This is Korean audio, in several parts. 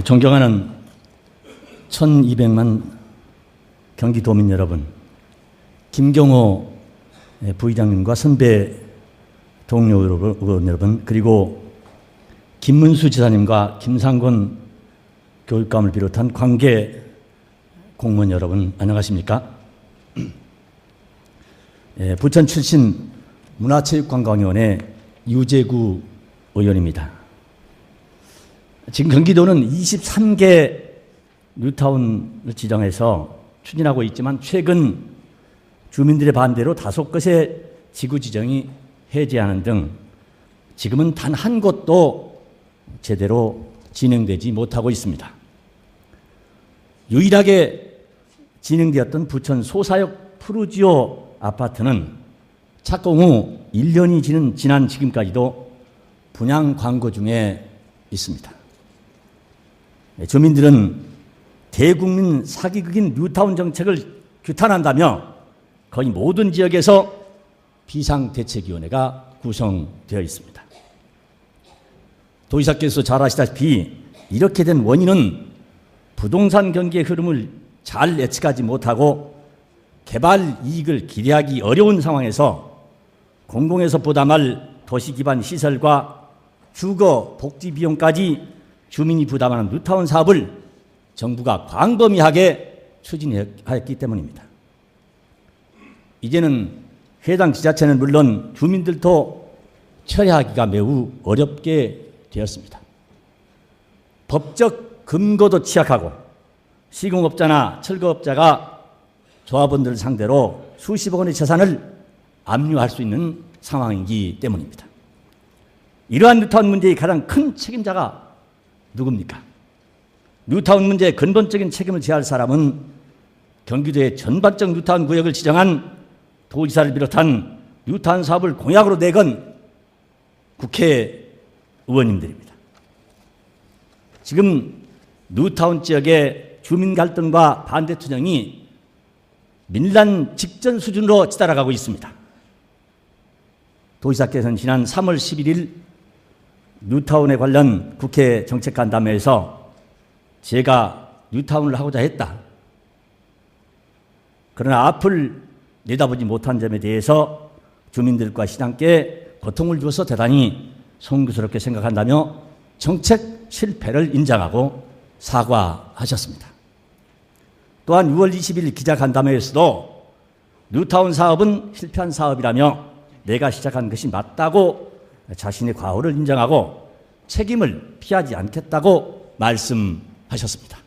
존경하는 1200만 경기도민 여러분, 김경호 부의장님과 선배 동료 의원 여러분, 그리고 김문수 지사님과 김상곤 교육감을 비롯한 관계 공무원 여러분, 안녕하십니까? 부천 출신 문화체육관광위원회 유재구 의원입니다. 지금 경기도는 23개 뉴타운을 지정해서 추진하고 있지만 최근 주민들의 반대로 5곳의 지구 지정이 해제하는 등 지금은 단 한 곳도 제대로 진행되지 못하고 있습니다. 유일하게 진행되었던 부천 소사역 푸르지오 아파트는 착공 후 1년이 지난 지금까지도 분양 광고 중에 있습니다. 주민들은 대국민 사기극인 뉴타운 정책을 규탄한다며 거의 모든 지역에서 비상대책위원회가 구성되어 있습니다. 도지사께서 잘 아시다시피 이렇게 된 원인은 부동산 경기의 흐름을 잘 예측하지 못하고 개발 이익을 기대하기 어려운 상황에서 공공에서 부담할 도시 기반 시설과 주거 복지 비용까지 주민이 부담하는 뉴타운 사업을 정부가 광범위하게 추진하였기 때문입니다. 이제는 해당 지자체는 물론 주민들도 처리하기가 매우 어렵게 되었습니다. 법적 근거도 취약하고 시공업자나 철거업자가 조합원들을 상대로 수십억 원의 재산을 압류할 수 있는 상황이기 때문입니다. 이러한 뉴타운 문제의 가장 큰 책임자가 누굽니까? 뉴타운 문제의 근본적인 책임을 져야 할 사람은 경기도의 전반적 뉴타운 구역을 지정한 도지사를 비롯한 뉴타운 사업을 공약으로 내건 국회의원님들입니다. 지금 뉴타운 지역의 주민 갈등과 반대 투쟁이 밀란 직전 수준으로 치달아가고 있습니다. 도지사께서는 지난 3월 11일 뉴타운에 관련 국회 정책간담회에서 제가 뉴타운을 하고자 했다. 그러나 앞을 내다보지 못한 점에 대해서 주민들과 시장께 고통을 주어서 대단히 송구스럽게 생각한다며 정책 실패를 인정하고 사과하셨습니다. 또한 6월 20일 기자간담회에서도 뉴타운 사업은 실패한 사업이라며 내가 시작한 것이 맞다고 자신의 과오를 인정하고 책임을 피하지 않겠다고 말씀하셨습니다.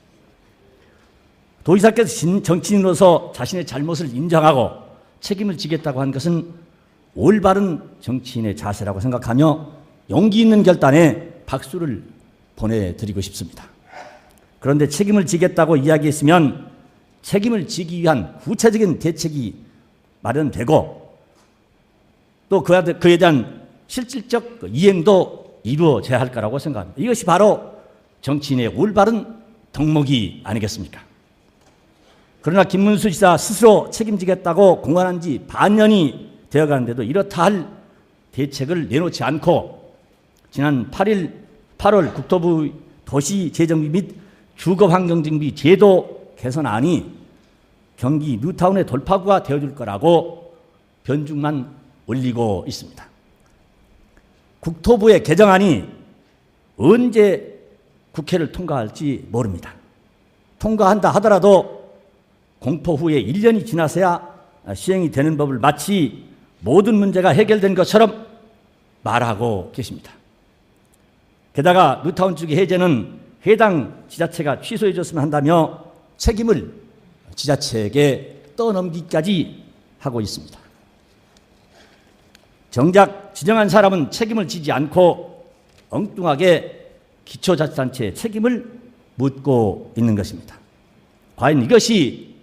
도지사께서 정치인으로서 자신의 잘못을 인정하고 책임을 지겠다고 한 것은 올바른 정치인의 자세라고 생각하며 용기 있는 결단에 박수를 보내드리고 싶습니다. 그런데 책임을 지겠다고 이야기했으면 책임을 지기 위한 구체적인 대책이 마련되고 또 그에 대한 실질적 이행도 이루어져야 할 거라고 생각합니다. 이것이 바로 정치인의 올바른 덕목이 아니겠습니까? 그러나 김문수 지사 스스로 책임지겠다고 공언한 지 반년이 되어가는데도 이렇다 할 대책을 내놓지 않고 지난 8월 국토부 도시재정비 및 주거환경정비 제도 개선안이 경기 뉴타운의 돌파구가 되어줄 거라고 변죽만 올리고 있습니다. 국토부의 개정안이 언제 국회를 통과할지 모릅니다. 통과한다 하더라도 공포 후에 1년이 지나서야 시행이 되는 법을 마치 모든 문제가 해결된 것처럼 말하고 계십니다. 게다가 뉴타운 쪽의 해제는 해당 지자체가 취소해 줬으면 한다며 책임을 지자체에게 떠넘기기까지 하고 있습니다. 정작 지정한 사람은 책임을 지지 않고 엉뚱하게 기초자치단체의 책임을 묻고 있는 것입니다. 과연 이것이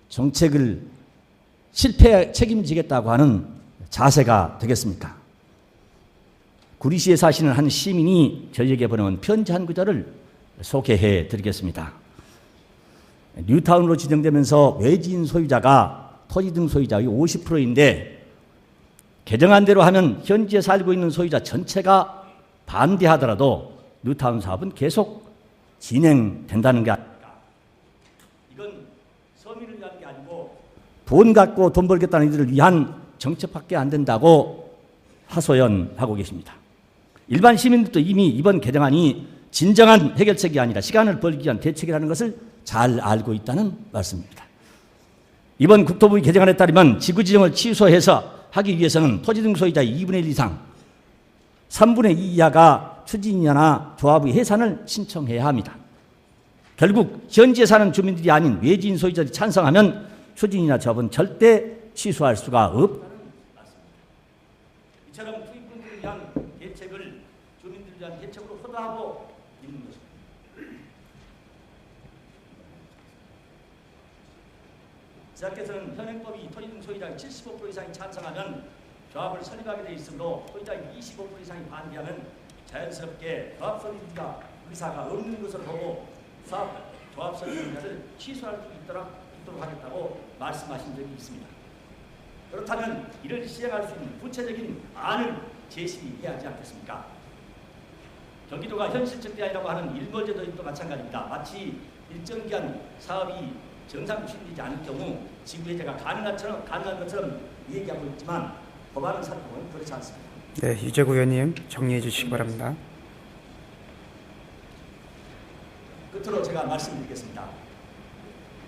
정책을 실패에 책임지겠다고 하는 자세가 되겠습니까? 구리시에 사시는 한 시민이 저희에게 보내온 편지 한 구절을 소개해 드리겠습니다. 뉴타운으로 지정되면서 외지인 소유자가 토지 등 소유자의 50%인데 개정안대로 하면 현지에 살고 있는 소유자 전체가 반대하더라도 뉴타운 사업은 계속 진행된다는 게 아닙니까? 이건 서민을 위한 게 아니고 돈 갖고 돈 벌겠다는 이들을 위한 정책밖에 안 된다고 하소연하고 계십니다. 일반 시민들도 이미 이번 개정안이 진정한 해결책이 아니라 시간을 벌기 위한 대책이라는 것을 잘 알고 있다는 말씀입니다. 이번 국토부 개정안에 따르면 지구지정을 취소해서 하기 위해서는 토지 등 소유자의 2분의 1 이상, 3분의 2 이하가 추진이나 조합의 해산을 신청해야 합니다. 결국 현지에 사는 주민들이 아닌 외지인 소유자들이 찬성하면 추진이나 조합은 절대 취소할 수가 없다는 말씀입니다. 이처럼 투입분들을 위한 대책을 주민들을 위한 대책으로 호도하고 있는 것입니다. 지자체에서는 현행법이 토지 등 소유자의 75% 이상이 찬성하면 조합을 설립하게 되어 있으므로 소유자의 25% 이상이 반대하면 자연스럽게 조합 설립자 의사가 없는 것을 보고 조합 설립자를 취소할 수 있도록 하겠다고 말씀하신 적이 있습니다. 그렇다면 이를 시행할 수 있는 구체적인 안을 제시해야 하지 않겠습니까? 경기도가 현실적 대안이라고 하는 일몰제도도 마찬가지입니다. 마치 일정 기간 사업이 정상 추진되지 않을 경우 지구해제가 가능한 것처럼 얘기하고 있지만 법안을 살펴보면 그렇지 않습니다. 네, 유재구 의원님 정리해 주시기 바랍니다. 끝으로 제가 말씀드리겠습니다.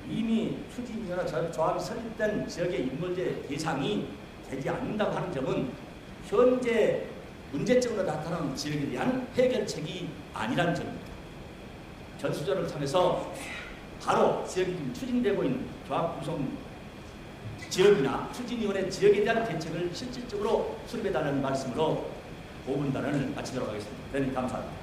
이미 추진이나 조합이 설립된 지역의 인몰제 대상이 되지 않는다고 하는 점은 현재 문제점으로 나타나는 지역에 대한 해결책이 아니라는 점입니다. 전수조를 통해서 바로 지역이 추진되고 있는 조합 구성 지역이나 추진위원회 지역에 대한 대책을 실질적으로 수립해달라는 말씀으로 5분 단원을 마치도록 하겠습니다. 대단히 감사합니다.